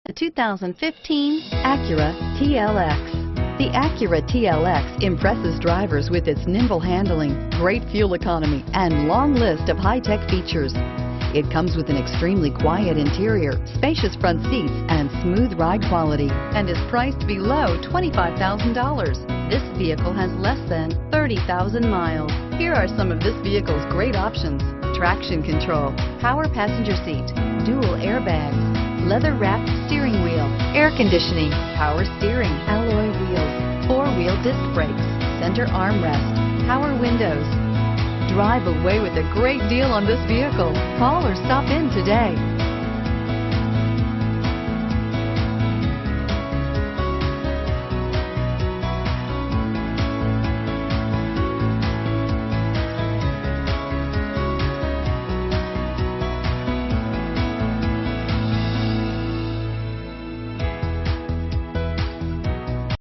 The 2015 Acura TLX. The Acura TLX impresses drivers with its nimble handling, great fuel economy, and long list of high-tech features. It comes with an extremely quiet interior, spacious front seats, and smooth ride quality, and is priced below $25,000. This vehicle has less than 30,000 miles. Here are some of this vehicle's great options: traction control, power passenger seat, dual airbags, leather-wrapped steering wheel, air conditioning, power steering, alloy wheels, four-wheel disc brakes, center armrest, power windows. Drive away with a great deal on this vehicle. Call or stop in today.